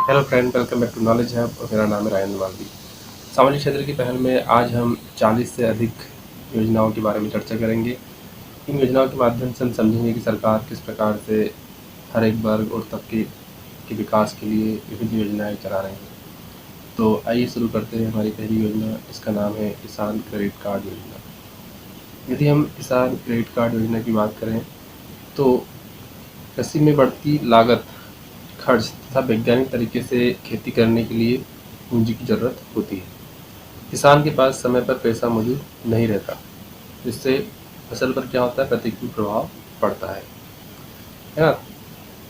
Hello friend, welcome back to knowledge hub और मेरा नाम है रायन मालवी। सामाजिक क्षेत्र की पहल में आज हम 40 से अधिक योजनाओं के बारे में चर्चा करेंगे। इन योजनाओं के माध्यम से हम समझेंगे कि सरकार किस प्रकार से हर एक वर्ग और तबके के विकास के लिए विभिन्न योजनाएं चला रही है। तो आइए शुरू करते हैं हमारी पहली योजना। इसका नाम है किसान क्रेडिट कार्ड योजना। यदि हम किसान क्रेडिट कार्ड योजना की बात करें तो कृषि में बढ़ती लागत, खर्च तथा वैज्ञानिक तरीके से खेती करने के लिए पूंजी की ज़रूरत होती है। किसान के पास समय पर पैसा मौजूद नहीं रहता, जिससे फसल पर क्या होता है, प्रतिकूल प्रभाव पड़ता है ना।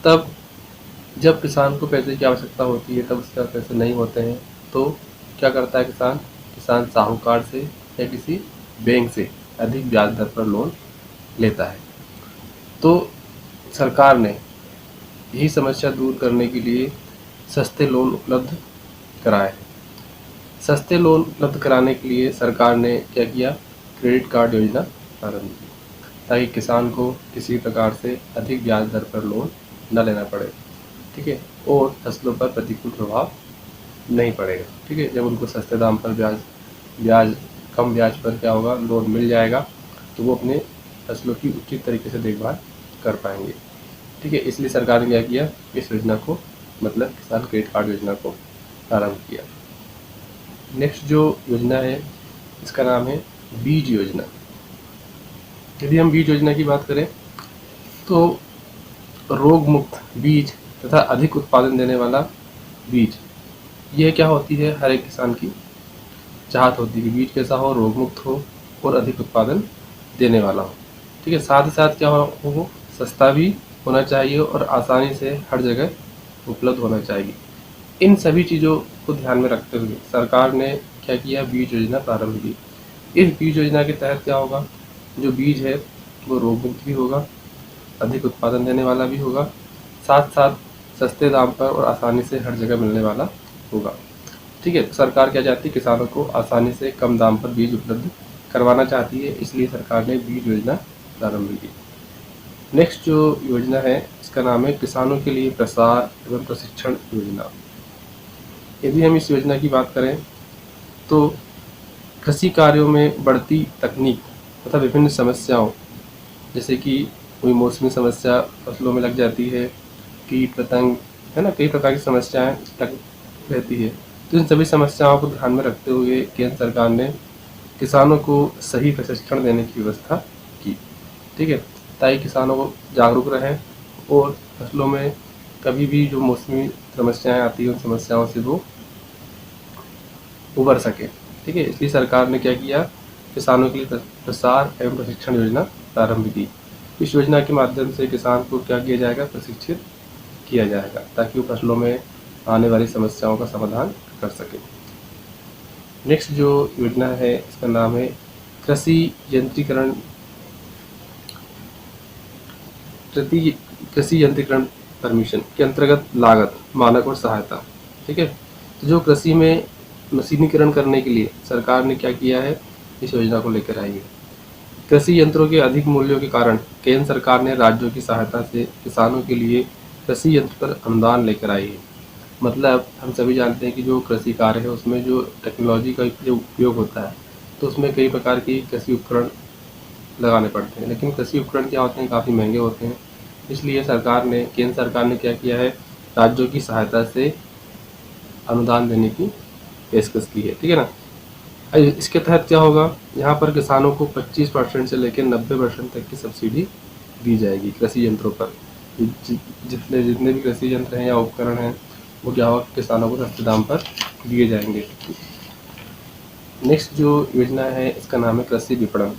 तब जब किसान को पैसे की आवश्यकता होती है, तब उसके पास पैसे नहीं होते हैं, तो क्या करता है किसान? किसान साहूकार से या किसी बैंक से अधिक ब्याज दर पर लोन लेता है। तो सरकार ने यही समस्या दूर करने के लिए सस्ते लोन उपलब्ध कराए हैं। सस्ते लोन उपलब्ध कराने के लिए सरकार ने क्या किया? क्रेडिट कार्ड योजना प्रारंभ की, ताकि किसान को किसी प्रकार से अधिक ब्याज दर पर लोन न लेना पड़े, ठीक है, और फसलों पर प्रतिकूल प्रभाव नहीं पड़ेगा, ठीक है। जब उनको सस्ते दाम पर ब्याज कम ब्याज पर क्या होगा, लोन मिल जाएगा, तो वो अपने फसलों की उचित तरीके से देखभाल कर पाएंगे, ठीक है। इसलिए सरकार ने क्या किया? इस योजना को, मतलब किसान क्रेडिट कार्ड योजना को प्रारंभ किया। नेक्स्ट जो योजना है, इसका नाम है बीज योजना। यदि हम बीज योजना की बात करें तो रोग मुक्त बीज तथा अधिक उत्पादन देने वाला बीज, यह क्या होती है, हर एक किसान की चाहत होती है कि बीज कैसा हो, रोग मुक्त हो और अधिक उत्पादन देने वाला हो, ठीक है। साथ ही साथ क्या हो, वो सस्ता भी होना चाहिए और आसानी से हर जगह उपलब्ध होना चाहिए। इन सभी चीज़ों को ध्यान में रखते हुए सरकार ने क्या किया? बीज योजना प्रारंभ की। इस बीज योजना के तहत क्या होगा? जो बीज है वो रोग मुक्त भी होगा, अधिक उत्पादन देने वाला भी होगा, साथ साथ सस्ते दाम पर और आसानी से हर जगह मिलने वाला होगा, ठीक है। तो सरकार क्या चाहती है? किसानों को आसानी से कम दाम पर बीज उपलब्ध करवाना चाहती है, इसलिए सरकार ने बीज योजना प्रारंभ की। नेक्स्ट जो योजना है, इसका नाम है किसानों के लिए प्रसार एवं प्रशिक्षण योजना। यदि हम इस योजना की बात करें तो कृषि कार्यों में बढ़ती तकनीक तथा विभिन्न समस्याओं, जैसे कि कोई मौसमी समस्या फसलों में लग जाती है, कीट पतंग, है ना, कई प्रकार की समस्याएं लग रहती है। तो इन सभी समस्याओं को ध्यान में रखते हुए केंद्र सरकार ने किसानों को सही प्रशिक्षण देने की व्यवस्था की, ठीक है, ताकि किसानों को जागरूक रहें और फसलों में कभी भी जो मौसमी समस्याएं आती हैं उन समस्याओं से वो उबर सके, ठीक है। इसलिए सरकार ने क्या किया? किसानों के लिए प्रसार एवं प्रशिक्षण योजना प्रारंभ की। इस योजना के माध्यम से किसान को क्या किया जाएगा? प्रशिक्षित किया जाएगा, ताकि वो फसलों में आने वाली समस्याओं का समाधान कर सके। नेक्स्ट जो योजना है, इसका नाम है कृषि यंत्रीकरण कृषि यंत्रीकरण परमिशन के अंतर्गत लागत, मानक और सहायता, ठीक है। तो जो कृषि में मशीनीकरण करने के लिए सरकार ने क्या किया है? इस योजना को लेकर आई है। कृषि यंत्रों के अधिक मूल्यों के कारण केंद्र सरकार ने राज्यों की सहायता से किसानों के लिए कृषि यंत्र पर अनुदान लेकर आई है। मतलब हम सभी जानते हैं कि जो कृषि कार्य है उसमें जो टेक्नोलॉजी का जो उपयोग होता है, तो उसमें कई प्रकार की कृषि उपकरण लगाने पड़ते हैं, लेकिन कृषि उपकरण क्या होते हैं? काफ़ी महंगे होते हैं। इसलिए केंद्र सरकार ने क्या किया है? राज्यों की सहायता से अनुदान देने की पेशकश की है, ठीक है ना। इसके तहत क्या होगा? यहाँ पर किसानों को 25% से लेकर 90% तक की सब्सिडी दी जाएगी कृषि यंत्रों पर। जितने भी कृषि यंत्र हैं या उपकरण हैं, वो क्या होगा? किसानों को सस्ते दाम पर दिए जाएंगे। नेक्स्ट जो योजना है, इसका नाम है कृषि विपणन।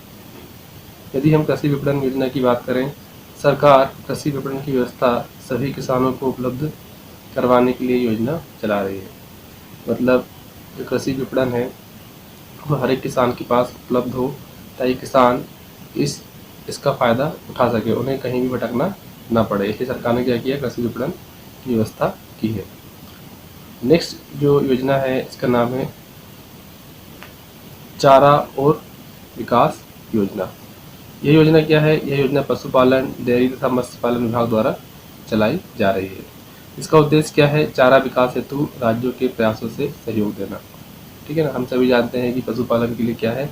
यदि हम कृषि विपणन योजना की बात करें, सरकार कृषि विपणन की व्यवस्था सभी किसानों को उपलब्ध करवाने के लिए योजना चला रही है। मतलब जो कृषि विपणन है वो हर एक किसान के पास उपलब्ध हो, ताकि किसान इसका फ़ायदा उठा सके, उन्हें कहीं भी भटकना ना पड़े। इसलिए सरकार ने क्या किया? कृषि विपणन की व्यवस्था की है। नेक्स्ट जो योजना है, इसका नाम है चारा और विकास योजना। यह योजना क्या है? यह योजना पशुपालन, डेयरी तथा मत्स्य पालन विभाग द्वारा चलाई जा रही है। इसका उद्देश्य क्या है? चारा विकास हेतु राज्यों के प्रयासों से सहयोग देना। ठीक है ना, हम सभी जानते हैं कि पशुपालन के लिए क्या है,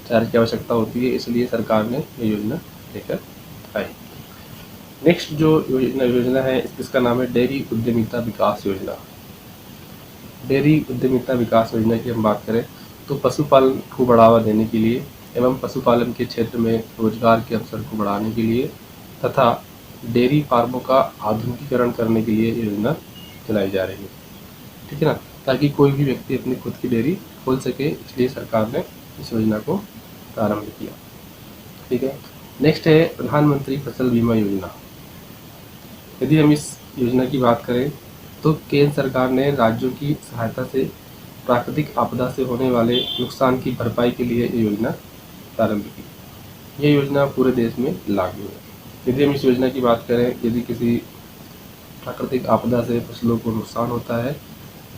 चारे की आवश्यकता होती है, इसलिए सरकार ने ये योजना लेकर आई। नेक्स्ट जो योजना है इसका नाम है डेयरी उद्यमिता विकास योजना। डेयरी उद्यमिता विकास योजना की हम बात करें तो पशुपालन को बढ़ावा देने के लिए एवं पशुपालन के क्षेत्र में रोजगार के अवसर को बढ़ाने के लिए तथा डेयरी फार्मों का आधुनिकीकरण करने के लिए योजना चलाई जा रही है। ठीक है ना, ताकि कोई भी व्यक्ति अपनी खुद की डेयरी खोल सके, इसलिए सरकार ने इस योजना को प्रारंभ किया। ठीक है, नेक्स्ट है प्रधानमंत्री फसल बीमा योजना। यदि हम इस योजना की बात करें तो केंद्र सरकार ने राज्यों की सहायता से प्राकृतिक आपदा से होने वाले नुकसान की भरपाई के लिए ये योजना प्रारंभ की। यह योजना पूरे देश में लागू है। यदि हम इस योजना की बात करें, यदि किसी प्राकृतिक आपदा से फसलों को नुकसान होता है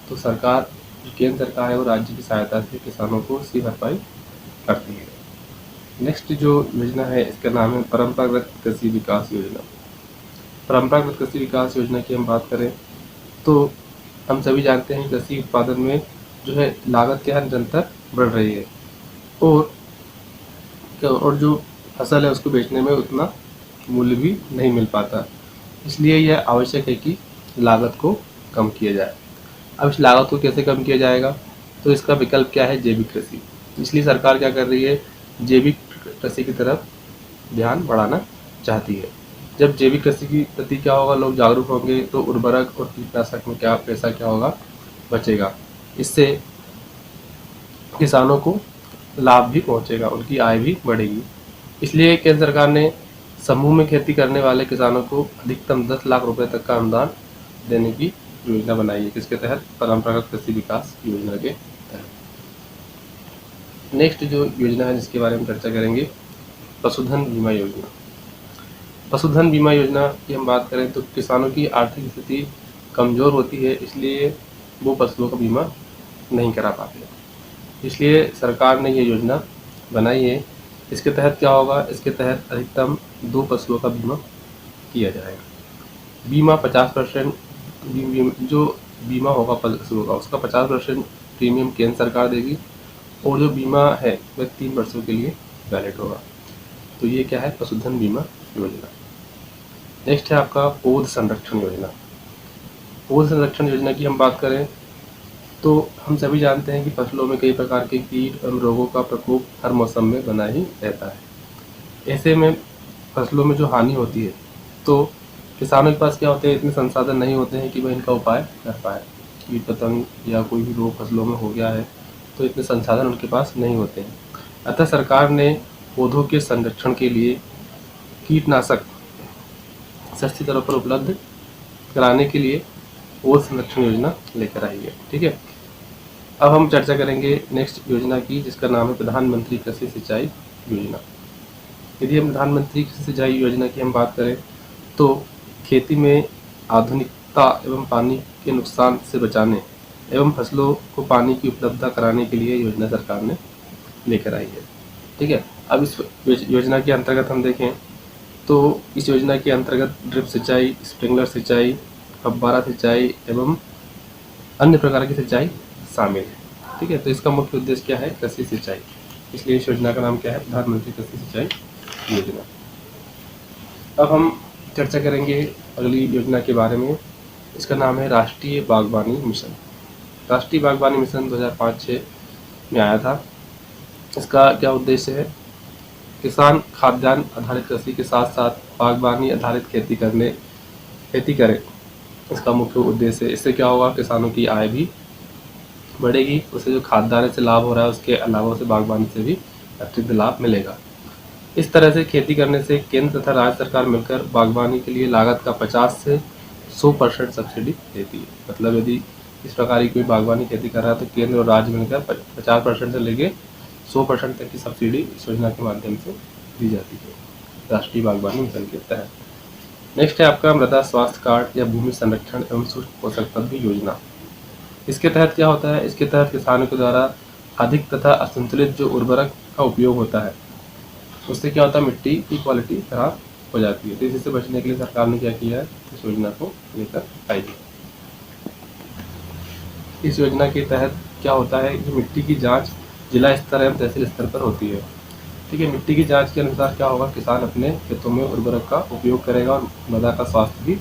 तो सरकार, जो केंद्र सरकार है, वो राज्य की सहायता से किसानों को उसकी भरपाई करती है। नेक्स्ट जो योजना है इसका नाम है परंपरागत कृषि विकास योजना। परंपरागत कृषि विकास योजना की हम बात करें तो हम सभी जानते हैं कृषि उत्पादन में जो है लागत क्या है, निरंतर बढ़ रही है और जो फसल है उसको बेचने में उतना मूल्य भी नहीं मिल पाता। इसलिए यह आवश्यक है कि लागत को कम किया जाए। अब इस लागत को कैसे कम किया जाएगा? तो इसका विकल्प क्या है? जैविक कृषि। इसलिए सरकार क्या कर रही है? जैविक कृषि की तरफ ध्यान बढ़ाना चाहती है। जब जैविक कृषि की प्रति क्या होगा, लोग जागरूक होंगे तो उर्वरक और कीटनाशक में क्या पैसा क्या होगा, बचेगा। इससे किसानों को लाभ भी पहुंचेगा, उनकी आय भी बढ़ेगी। इसलिए केंद्र सरकार ने समूह में खेती करने वाले किसानों को अधिकतम 10 लाख रुपए तक का अनुदान देने की योजना बनाई है। किसके तहत? परंपरागत कृषि विकास योजना के तहत। नेक्स्ट जो योजना है जिसके बारे में चर्चा करेंगे, पशुधन बीमा योजना। पशुधन बीमा योजना की हम बात करें तो किसानों की आर्थिक स्थिति कमज़ोर होती है, इसलिए वो पशुओं का बीमा नहीं करा पाते। इसलिए सरकार ने ये योजना बनाई है। इसके तहत क्या होगा? इसके तहत अधिकतम 2 पशुओं का बीमा किया जाएगा। बीमा 50% जो बीमा होगा पशुओं का, उसका 50% प्रीमियम केंद्र सरकार देगी और जो बीमा है वह 3 वर्षों के लिए वैलिड होगा। तो ये क्या है? पशुधन बीमा योजना। नेक्स्ट है आपका पौध संरक्षण योजना। पौध संरक्षण योजना की हम बात करें तो हम सभी जानते हैं कि फसलों में कई प्रकार के कीट एवं रोगों का प्रकोप हर मौसम में बना ही रहता है। ऐसे में फसलों में जो हानि होती है तो किसानों के पास क्या होते हैं, इतने संसाधन नहीं होते हैं कि वह इनका उपाय कर पाए। कीट पतंग या कोई भी रोग फसलों में हो गया है तो इतने संसाधन उनके पास नहीं होते हैं। अतः सरकार ने पौधों के संरक्षण के लिए कीटनाशक सस्ती दरों पर उपलब्ध कराने के लिए पौध संरक्षण योजना लेकर आई है। ठीक है, अब हम चर्चा करेंगे नेक्स्ट योजना की जिसका नाम है प्रधानमंत्री कृषि सिंचाई योजना। यदि हम प्रधानमंत्री कृषि सिंचाई योजना की हम बात करें तो खेती में आधुनिकता एवं पानी के नुकसान से बचाने एवं फसलों को पानी की उपलब्धता कराने के लिए योजना सरकार ने लेकर आई है। ठीक है, अब इस योजना के अंतर्गत हम देखें तो इस योजना के अंतर्गत ड्रिप सिंचाई, स्प्रिंकलर सिंचाई, फव्वारा सिंचाई एवं अन्य प्रकार की सिंचाई शामिल है। ठीक है, तो इसका मुख्य उद्देश्य क्या है? कृषि सिंचाई। इसलिए इस योजना का नाम क्या है? प्रधानमंत्री कृषि सिंचाई योजना। अब हम चर्चा करेंगे अगली योजना के बारे में। इसका नाम है राष्ट्रीय बागवानी मिशन। राष्ट्रीय बागवानी मिशन 2005-06 में आया था। इसका क्या उद्देश्य है? किसान खाद्यान्न आधारित कृषि के साथ साथ बागवानी आधारित खेती करें, इसका मुख्य उद्देश्य है। इससे क्या होगा? किसानों की आय भी बढ़ेगी, उसे जो खाद्यान्न से लाभ हो रहा है उसके अलावा उसे बागवानी से भी अतिरिक्त लाभ मिलेगा। इस तरह से खेती करने से केंद्र तथा राज्य सरकार मिलकर बागवानी के लिए लागत का 50 से 100% सब्सिडी देती है। मतलब यदि इस प्रकार की कोई बागवानी खेती कर रहा है तो केंद्र और राज्य मिलकर 50% से लेके 100% तक की सब्सिडी इस योजना के माध्यम से दी जाती है, राष्ट्रीय बागवानी मिशन के तहत। नेक्स्ट है आपका मृदा स्वास्थ्य कार्ड या भूमि संरक्षण एवं सूक्ष्म पोषक तत्व योजना। इसके तहत क्या होता है? इसके तहत किसानों के द्वारा अधिक तथा असंतुलित जो उर्वरक का उपयोग होता है उससे क्या होता है? मिट्टी की क्वालिटी खराब हो जाती है। तो इसी से बचने के लिए सरकार ने क्या किया है? इस योजना को लेकर आई है। इस योजना के तहत क्या होता है कि मिट्टी की जांच जिला स्तर एवं तहसील स्तर पर होती है। ठीक है, मिट्टी की जांच के अनुसार क्या होगा, किसान अपने खेतों में उर्वरक का उपयोग करेगा और मृदा का स्वास्थ्य भी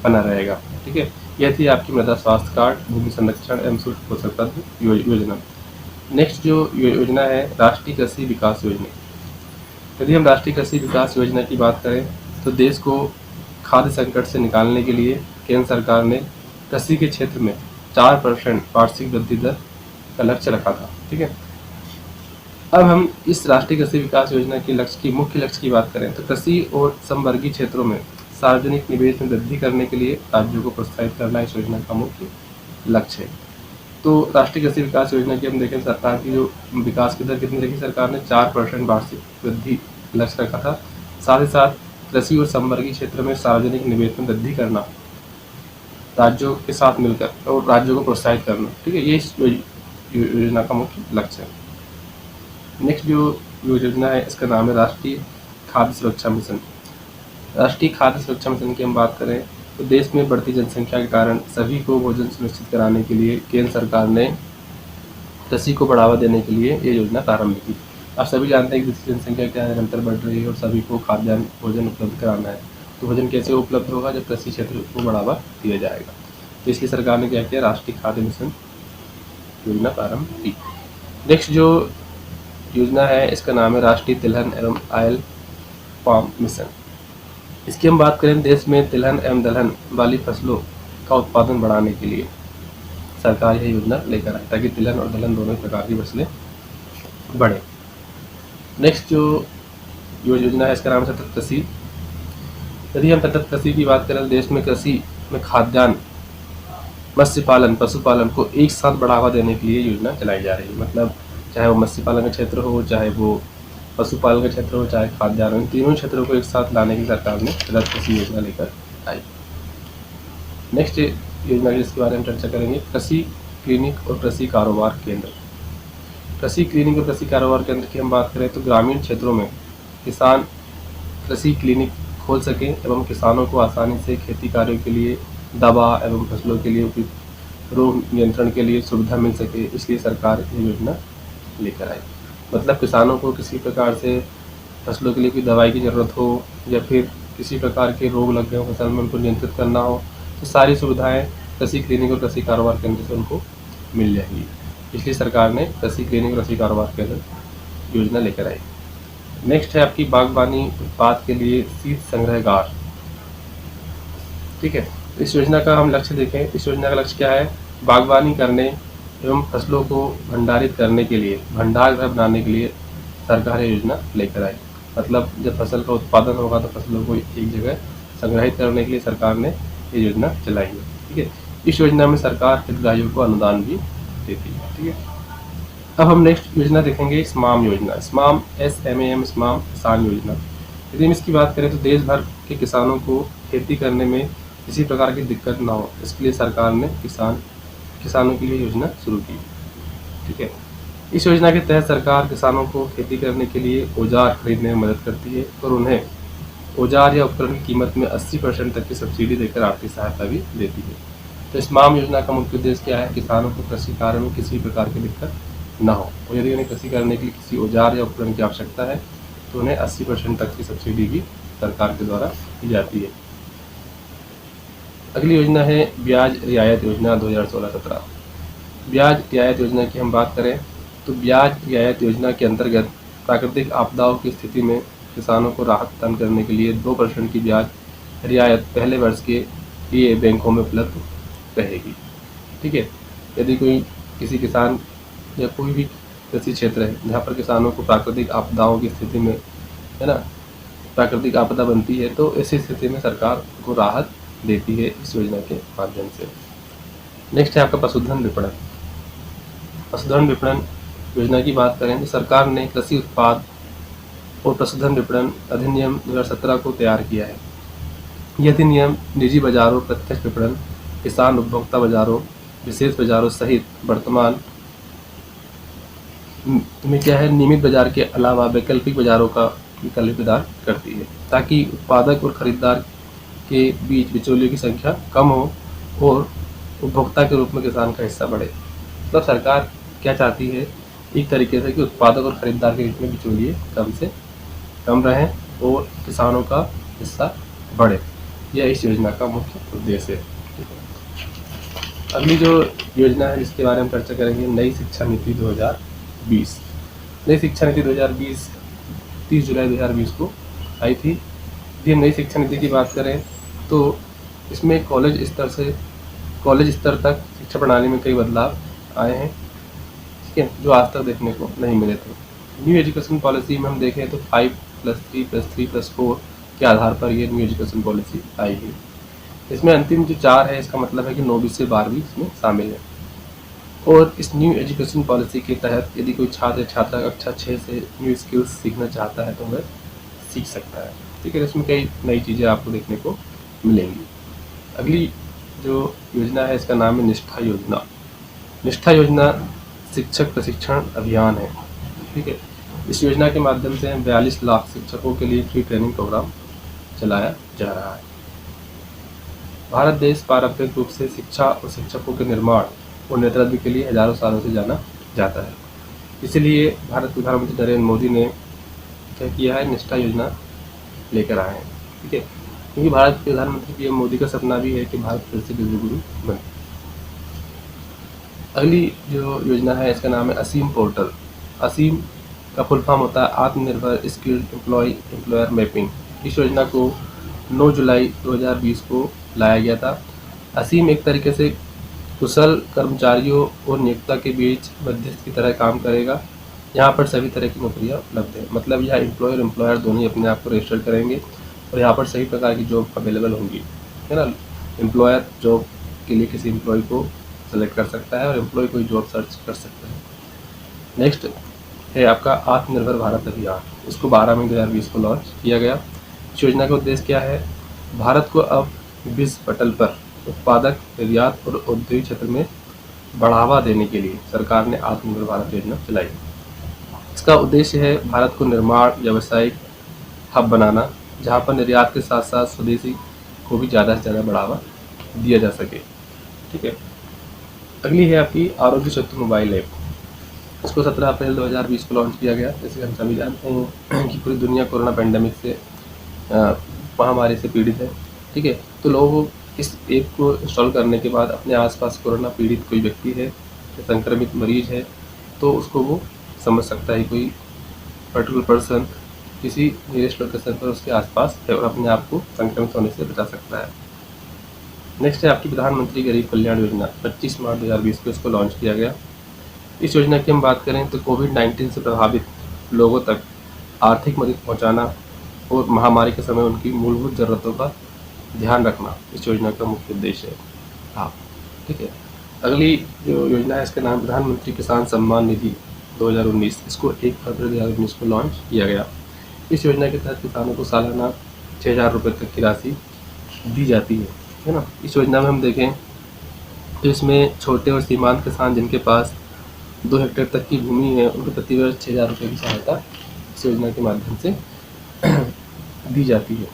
बना रहेगा। ठीक है, यह थी आपकी मृदा स्वास्थ्य कार्ड, भूमि संरक्षण एवं सूक्ष्म पोषक तत्व योजना। नेक्स्ट जो योजना है राष्ट्रीय कृषि विकास योजना। यदि हम राष्ट्रीय कृषि विकास योजना की बात करें तो देश को खाद्य संकट से निकालने के लिए केंद्र सरकार ने कृषि के क्षेत्र में 4% वार्षिक वृद्धि दर का लक्ष्य रखा था। ठीक है, अब हम इस राष्ट्रीय कृषि विकास योजना के मुख्य लक्ष्य की बात करें तो कृषि और समवर्गीय क्षेत्रों में सार्वजनिक निवेश में वृद्धि करने के लिए राज्यों को प्रोत्साहित करना इस योजना का मुख्य लक्ष्य है। तो राष्ट्रीय कृषि विकास योजना की हम देखें सरकार की जो विकास की दर कितनी रखी, सरकार ने 4% वार्षिक वृद्धि लक्ष्य रखा था। साथ ही साथ कृषि और समवर्गीय क्षेत्र में सार्वजनिक निवेश में वृद्धि करना राज्यों के साथ मिलकर और राज्यों को प्रोत्साहित करना। ठीक है, ये इस योजना का मुख्य लक्ष्य है। नेक्स्ट जो योजना है इसका नाम है राष्ट्रीय खाद्य सुरक्षा मिशन। राष्ट्रीय खाद्य सुरक्षा मिशन की हम बात करें तो देश में बढ़ती जनसंख्या के कारण सभी को भोजन सुनिश्चित कराने के लिए केंद्र सरकार ने कृषि को बढ़ावा देने के लिए ये योजना प्रारंभ की। आप सभी जानते हैं कि देश की जनसंख्या क्या निरंतर बढ़ रही है और सभी को खाद्यान्न भोजन उपलब्ध कराना है। तो भोजन कैसे उपलब्ध होगा, जब कृषि क्षेत्र को बढ़ावा दिया जाएगा। तो इसलिए सरकार ने क्या किया, राष्ट्रीय खाद्य मिशन योजना प्रारंभ की। नेक्स्ट जो योजना है इसका नाम है राष्ट्रीय तिलहन एवं ऑयल पाम मिशन। इसकी हम बात करें, देश में तिलहन एवं दलहन वाली फसलों का उत्पादन बढ़ाने के लिए सरकार यह योजना लेकर आई ताकि तिलहन और दलहन दोनों प्रकार की फसलें बढ़े। नेक्स्ट जो योजना है इसका नाम है सतत कृषि। यदि हम सतत कृषि की बात करें, देश में कृषि में खाद्यान्न, मत्स्य पालन, पशुपालन को एक साथ बढ़ावा देने के लिए योजना चलाई जा रही है। मतलब चाहे वो मत्स्य पालन का क्षेत्र हो, चाहे वो पशुपालन का क्षेत्र हो, चाहे खाद्यान्न, इन तीनों क्षेत्रों को एक साथ लाने की सरकार ने सतत कृषि योजना लेकर आई। नेक्स्ट योजना जिसके बारे में चर्चा करेंगे, कृषि क्लिनिक और कृषि कारोबार केंद्र। कृषि क्लिनिक और कृषि कारोबार केंद्र की हम बात करें तो ग्रामीण क्षेत्रों में किसान कृषि क्लिनिक खोल सकें एवं किसानों को आसानी से खेती कार्यों के लिए दवा एवं फसलों के लिए उपयुक्त रोग नियंत्रण के लिए सुविधा मिल सके, इसलिए सरकार ये योजना लेकर आई। मतलब किसानों को किसी प्रकार से फसलों के लिए कोई दवाई की ज़रूरत हो या फिर किसी प्रकार के रोग लग गए हो फसल में, उनको नियंत्रित करना हो, तो सारी सुविधाएं कृषि क्लिनिक और कृषि कारोबार केंद्र से उनको मिल जाएंगी। इसलिए सरकार ने कृषि क्लिनिक और कृषि कारोबार केंद्र योजना लेकर आई। नेक्स्ट है आपकी बागवानी उत्पाद के लिए शीत संग्रहगार। ठीक है, इस योजना का हम लक्ष्य देखें, इस योजना का लक्ष्य क्या है, बागवानी करने एवं फसलों को भंडारित करने के लिए भंडार गृह बनाने के लिए सरकार ये योजना लेकर आई। मतलब जब फसल का उत्पादन होगा तो फसलों को एक जगह संग्रहित करने के लिए सरकार ने ये योजना चलाई है। ठीक है, इस योजना में सरकार हितग्राहियों को अनुदान भी देती है। ठीक है, अब हम नेक्स्ट योजना देखेंगे स्माम योजना। स्माम SMAM स्माम किसान योजना। यदि हम इसकी बात करें तो देश भर के किसानों को खेती करने में किसी प्रकार की दिक्कत ना हो, इसके लिए सरकार ने किसानों के लिए योजना शुरू की। ठीक है, इस योजना के तहत सरकार किसानों को खेती करने के लिए औजार खरीदने में मदद करती है और उन्हें औजार या उपकरण की कीमत में 80% तक की सब्सिडी देकर आर्थिक सहायता भी देती है। तो स्माम योजना का मुख्य उद्देश्य क्या है, किसानों को कृषि कार्य में किसी प्रकार की दिक्कत न हो और यदि उन्हें कृषि करने के लिए किसी औजार या उपकरण की आवश्यकता है तो उन्हें 80% तक की सब्सिडी भी सरकार के द्वारा दी जाती है। अगली योजना है ब्याज रियायत योजना 2016-17। ब्याज रियायत योजना की हम बात करें तो ब्याज रियायत योजना के अंतर्गत प्राकृतिक आपदाओं की स्थिति में किसानों को राहत प्रदान करने के लिए 2% की ब्याज रियायत पहले वर्ष के लिए बैंकों में उपलब्ध रहेगी। ठीक है, यदि कोई किसी किसान या कोई भी कृषि क्षेत्र है जहाँ पर किसानों को प्राकृतिक आपदाओं की स्थिति में, है ना, प्राकृतिक आपदा बनती है तो ऐसी स्थिति में सरकार को राहत देती है इस योजना के माध्यम से। नेक्स्ट है आपका पशुधन विपणन। पशुधन विपणन योजना की बात करें तो सरकार ने कृषि उत्पाद और पशुधन विपणन अधिनियम 2017 को तैयार किया है। यह अधिनियम निजी बाजारों, प्रत्यक्ष विपणन, किसान उपभोक्ता बाजारों, विशेष बाजारों सहित वर्तमान में क्या है, नियमित बाजार के अलावा वैकल्पिक बाजारों का विकल्प प्रदान करती है ताकि उत्पादक और खरीदार के बीच बिचौलियों की संख्या कम हो और उपभोक्ता के रूप में किसान का हिस्सा बढ़े। मतलब सरकार क्या चाहती है, एक तरीके से कि उत्पादक और खरीदार के बीच में बिचौलिए कम से कम रहें और किसानों का हिस्सा बढ़े। यह इस योजना का मुख्य उद्देश्य है। अगली जो योजना है जिसके बारे में चर्चा करेंगे, नई शिक्षा नीति 2020। नई शिक्षा नीति 2020 30 जुलाई 2020 को आई थी। ये नई शिक्षा नीति की बात करें तो इसमें कॉलेज स्तर तक शिक्षा प्रणाली में कई बदलाव आए हैं, ठीक है, जो आज तक देखने को नहीं मिले थे। न्यू एजुकेशन पॉलिसी में हम देखें तो 5+3+3+4 के आधार पर ये न्यू एजुकेशन पॉलिसी आई है। इसमें अंतिम जो 4 है, इसका मतलब है कि 9वीं से 12वीं इसमें शामिल है। और इस न्यू एजुकेशन पॉलिसी के तहत यदि कोई छात्र या छात्रा कक्षा 6 से न्यू स्किल्स सीखना चाहता है तो वह सीख सकता है, ठीक है। इसमें कई नई चीज़ें आपको देखने को मिलेंगी। अगली जो योजना है इसका नाम है निष्ठा योजना। निष्ठा योजना शिक्षक प्रशिक्षण अभियान है, ठीक है। इस योजना के माध्यम से 42 लाख शिक्षकों के लिए फ्री ट्रेनिंग प्रोग्राम चलाया जा रहा है। भारत देश पारंपरिक रूप से शिक्षा और शिक्षकों के निर्माण और नेतृत्व के लिए हजारों सालों से जाना जाता है। इसलिए भारत के प्रधानमंत्री नरेंद्र मोदी ने क्या किया है, निष्ठा योजना लेकर आए हैं, ठीक है। क्योंकि भारत के प्रधानमंत्री पीएम मोदी का सपना भी है कि भारत फिर से विश्वगुरु बने। अगली जो योजना है इसका नाम है असीम पोर्टल। असीम का फुल फॉर्म होता है आत्मनिर्भर स्किल्ड एम्प्लॉयर मैपिंग। इस योजना को 9 जुलाई 2020 को लाया गया था। असीम एक तरीके से कुशल कर्मचारियों और नियोक्ता के बीच मध्यस्थ की तरह काम करेगा। यहाँ पर सभी तरह की नौकरियाँ उपलब्ध है, मतलब यह एम्प्लॉयर दोनों ही अपने आप को रजिस्टर करेंगे और यहाँ पर सभी प्रकार की जॉब अवेलेबल होंगी, है ना। एम्प्लॉयर जॉब के लिए किसी एम्प्लॉय को सेलेक्ट कर सकता है और एम्प्लॉय कोई जॉब सर्च कर सकता है। नेक्स्ट है आपका आत्मनिर्भर भारत अभियान। इसको 12 मई 2020 को लॉन्च किया गया। इस योजना का उद्देश्य क्या है, भारत को अब विश्व पटल पर उत्पादक, निर्यात और औद्योगिक क्षेत्र में बढ़ावा देने के लिए सरकार ने आत्मनिर्भर भारत योजना चलाई। इसका उद्देश्य है भारत को निर्माण व्यावसायिक हब बनाना, जहां पर निर्यात के साथ साथ स्वदेशी को भी ज़्यादा से ज़्यादा बढ़ावा दिया जा सके, ठीक है। अगली है आपकी आरोग्य सेतु मोबाइल ऐप। इसको 17 अप्रैल 2020 को लॉन्च किया गया। जैसे हम सभी जानते हैं कि पूरी दुनिया कोरोना पैंडेमिक से महामारी से पीड़ित है, ठीक है। तो लोगों को इस ऐप को इंस्टॉल करने के बाद अपने आसपास कोरोना पीड़ित कोई व्यक्ति है या संक्रमित मरीज है तो उसको वो समझ सकता है कोई पर्टिकुलर पर्सन किसी नियरेस्ट लोकेशन पर उसके आसपास है और अपने आप को संक्रमित होने से बचा सकता है। नेक्स्ट है आपकी प्रधानमंत्री गरीब कल्याण योजना। 25 मार्च 2020 को इसको लॉन्च किया गया। इस योजना की हम बात करें तो कोविड-19 से प्रभावित लोगों तक आर्थिक मदद पहुंचाना और महामारी के समय उनकी मूलभूत ज़रूरतों का ध्यान रखना इस योजना का मुख्य उद्देश्य है। हाँ, ठीक है। अगली जो योजना है इसका नाम प्रधानमंत्री किसान सम्मान निधि 2019। इसको 1 फरवरी 2019 को लॉन्च किया गया। इस योजना के तहत किसानों को सालाना 6,000 रुपये तक की राशि दी जाती है ना। इस योजना में हम देखें तो इसमें छोटे और सीमांत किसान जिनके पास 2 हेक्टेयर तक की भूमि है उनको प्रतिवर्ष 6,000 रुपये की सहायता इस योजना के माध्यम से दी जाती है।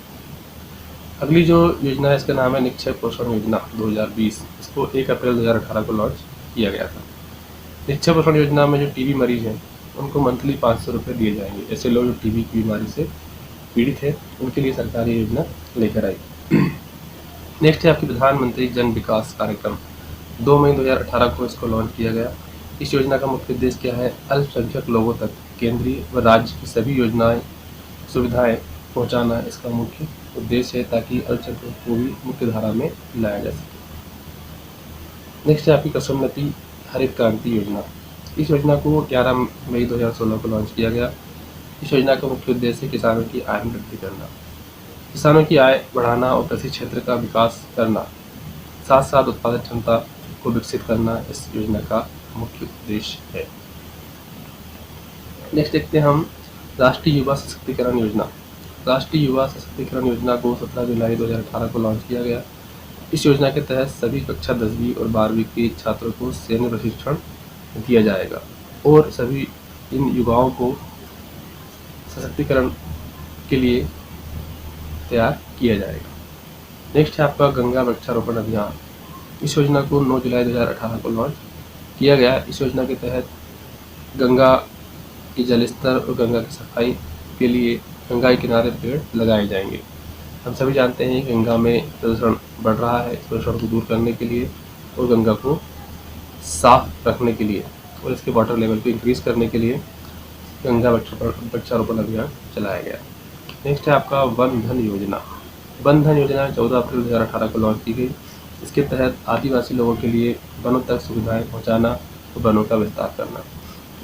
अगली जो योजना है इसका नाम है निक्षय पोषण योजना 2020। इसको 1 अप्रैल 2018 को लॉन्च किया गया था। निक्षय पोषण योजना में जो टीबी मरीज हैं उनको मंथली 500 रुपये दिए जाएंगे। ऐसे लोग जो टीबी की बीमारी से पीड़ित है उनके लिए सरकार ये योजना लेकर आई। नेक्स्ट है आपकी प्रधानमंत्री जन विकास कार्यक्रम। 2 मई 2018 को इसको लॉन्च किया गया। इस योजना का मुख्य उद्देश्य क्या है, अल्पसंख्यक लोगों तक केंद्रीय व राज्य की सभी योजनाएं सुविधाएं पहुंचाना इसका मुख्य उद्देश्य है ताकि अल्पसंख्यक को भी मुख्य धारा में लाया जा सके। नेक्स्ट है आपकी कसोन्नति हरित क्रांति योजना। इस योजना को 11 मई 2016 को लॉन्च किया गया। इस योजना का मुख्य उद्देश्य किसानों की आय में वृद्धि करना, किसानों की आय बढ़ाना और कृषि क्षेत्र का विकास करना, साथ साथ उत्पादक क्षमता को विकसित करना इस योजना का मुख्य उद्देश्य है। नेक्स्ट देखते हैं हम राष्ट्रीय युवा सशक्तिकरण योजना। राष्ट्रीय युवा सशक्तिकरण योजना को 17 जुलाई 2018 को लॉन्च किया गया। इस योजना के तहत सभी कक्षा 10वीं और 12वीं के छात्रों को सैन्य प्रशिक्षण दिया जाएगा और सभी इन युवाओं को सशक्तिकरण के लिए तैयार किया जाएगा। नेक्स्ट है आपका गंगा वृक्षारोपण अभियान। इस योजना को 9 जुलाई 2018 को लॉन्च किया गया। इस योजना के तहत गंगा की जल स्तर और गंगा की सफाई के लिए गंगा के किनारे पेड़ लगाए जाएंगे। हम सभी जानते हैं कि गंगा में प्रदूषण बढ़ रहा है। इस प्रदूषण को दूर करने के लिए और गंगा को साफ रखने के लिए और इसके वाटर लेवल को इंक्रीज करने के लिए गंगा वृक्षारोपण अभियान चलाया गया। नेक्स्ट है आपका वन धन योजना। वन धन योजना 14 अप्रैल 2018 को लॉन्च की गई। इसके तहत आदिवासी लोगों के लिए वनों तक सुविधाएं पहुंचाना और वनों का विस्तार करना।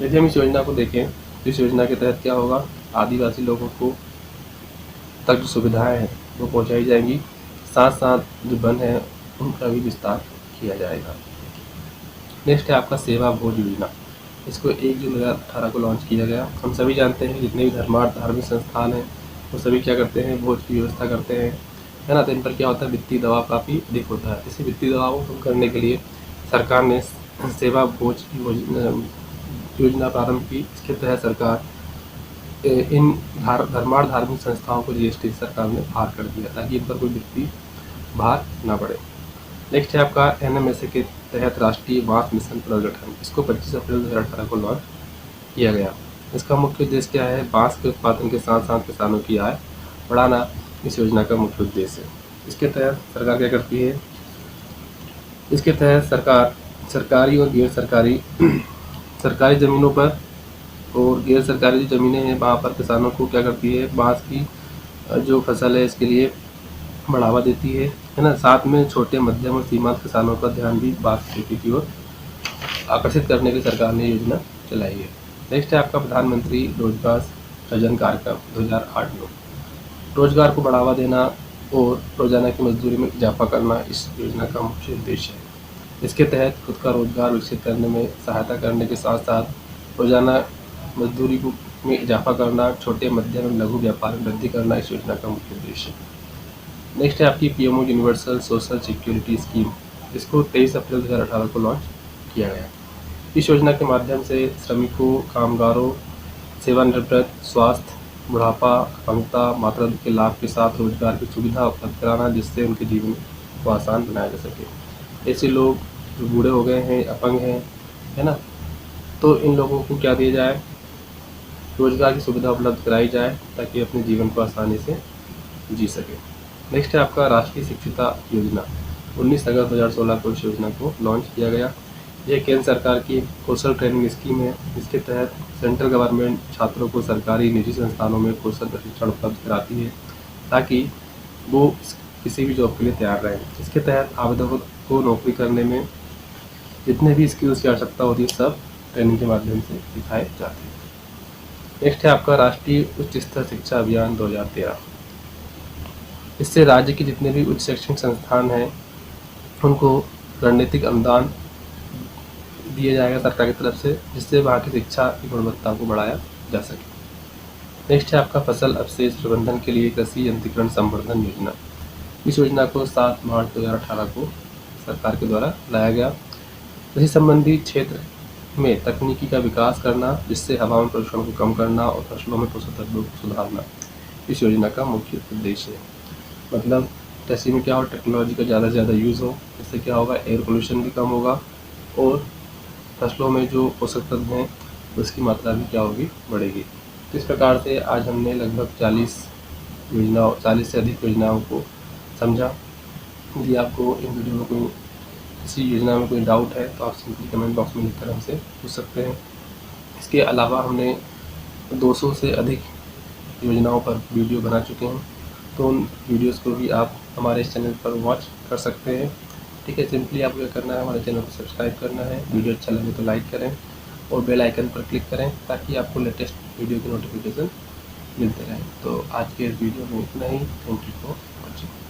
यदि हम इस योजना को देखें तो इस योजना के तहत क्या होगा, आदिवासी लोगों को तक जो सुविधाएं हैं वो पहुंचाई जाएंगी, साथ साथ जो वन है उनका भी विस्तार किया जाएगा। नेक्स्ट है आपका सेवा भोज योजना। इसको 1 जून 2018 को लॉन्च किया गया। हम सभी जानते हैं जितने भी धार्मिक संस्थान हैं वो सभी क्या करते हैं, भोज की व्यवस्था करते हैं, है ना। तो इन पर क्या होता है, वित्तीय दबाव काफ़ी अधिक होता है। इसी वित्तीय दबाव को कम करने के लिए सरकार ने सेवा भोज की योजना प्रारंभ की। इसके तहत सरकार इन धार्मिक संस्थाओं को जीएसटी सरकार ने भार कर दिया ताकि इन पर कोई वित्तीय भार ना पड़े। नेक्स्ट है आपका एनएमएसए के तहत राष्ट्रीय बांस मिशन पुनर्गठन। इसको 25 अप्रैल 2018 को लॉन्च किया गया। इसका मुख्य उद्देश्य क्या है, बांस के उत्पादन के साथ साथ किसानों की आय बढ़ाना इस योजना का मुख्य उद्देश्य है। इसके तहत सरकार क्या करती है, इसके तहत सरकार सरकारी और गैर सरकारी सरकारी ज़मीनों पर और गैर सरकारी जो ज़मीनें हैं वहाँ पर किसानों को क्या करती है, बांस की जो फसल है इसके लिए बढ़ावा देती है ना। साथ में छोटे मध्यम और सीमांत किसानों का ध्यान भी बांस खेती की ओर आकर्षित करने की सरकार ने योजना चलाई है। नेक्स्ट है आपका प्रधानमंत्री रोजगार सृजन कार्यक्रम 2008-9। रोजगार को बढ़ावा देना और रोजाना की मजदूरी में इजाफा करना इस योजना का मुख्य उद्देश्य है। इसके तहत खुद का रोजगार विकसित करने में सहायता करने के साथ साथ रोजाना मजदूरी में इजाफा करना, छोटे मध्यम और लघु व्यापार में वृद्धि करना इस योजना का मुख्य उद्देश्य है। नेक्स्ट है आपकी PMO universal social security scheme. इसको 23 अप्रैल 2018 को लॉन्च किया गया। इस योजना के माध्यम से श्रमिकों, कामगारों, सेवानिवृत्त, स्वास्थ्य, बुढ़ापा, अपंगता, मातृत्व के लाभ के साथ रोजगार की सुविधा उपलब्ध कराना जिससे उनके जीवन को आसान बनाया जा सके। ऐसे लोग जो बूढ़े हो गए हैं, अपंग हैं, है ना, तो इन लोगों को क्या दिया जाए, रोजगार की सुविधा उपलब्ध कराई जाए ताकि अपने जीवन को आसानी से जी सके। नेक्स्ट है आपका राष्ट्रीय शिक्षिता योजना। 19 अगस्त 2016 को इस योजना को लॉन्च किया गया। यह केंद्र सरकार की कौशल ट्रेनिंग स्कीम है। इसके तहत सेंट्रल गवर्नमेंट छात्रों को सरकारी निजी संस्थानों में कौशल प्रशिक्षण उपलब्ध कराती है ताकि वो किसी भी जॉब के लिए तैयार रहें। इसके तहत आवेदकों को नौकरी करने में जितने भी स्किल्स की आवश्यकता होती है सब ट्रेनिंग के माध्यम से सिखाए जाते हैं। नेक्स्ट है आपका राष्ट्रीय उच्च स्तर शिक्षा अभियान 2013। इससे राज्य के जितने भी उच्च शैक्षणिक संस्थान हैं उनको रणनीतिक अनुदान दिया जाएगा सरकार की तरफ से, जिससे वहाँ की शिक्षा की गुणवत्ता को बढ़ाया जा सके। नेक्स्ट है आपका फसल अवशेष प्रबंधन के लिए कृषि यंत्रीकरण संवर्धन योजना। इस योजना को 7 मार्च 2018 को सरकार के द्वारा लाया गया। कृषि संबंधी क्षेत्र में तकनीकी का विकास करना जिससे हवा में प्रदूषण को कम करना और फसलों में पोषक तत्वों को सुधारना इस योजना का मुख्य उद्देश्य है। मतलब कृषि में क्या हो, टेक्नोलॉजी का ज़्यादा से ज़्यादा यूज़ हो, इससे क्या होगा, एयर पोल्यूशन भी कम होगा और फसलों में जो पोषक तत्व हैं उसकी मात्रा भी क्या होगी, बढ़ेगी। तो इस प्रकार से आज हमने लगभग 40 से अधिक योजनाओं को समझा। यदि आपको इन वीडियो में कोई किसी योजना में कोई डाउट है तो आप सिंपली कमेंट बॉक्स में लिखकर हमसे पूछ सकते हैं। इसके अलावा हमने 200 से अधिक योजनाओं पर वीडियो बना चुके हैं, तो उन वीडियोस को भी आप हमारे इस चैनल पर वॉच कर सकते हैं। ठीक है, सिंपली आपको क्या करना है, हमारे चैनल को सब्सक्राइब करना है, वीडियो अच्छा लगे तो लाइक करें और बेल आइकन पर क्लिक करें ताकि आपको लेटेस्ट वीडियो की नोटिफिकेशन मिलते रहें। तो आज के इस वीडियो में इतना ही। Thank you for watching.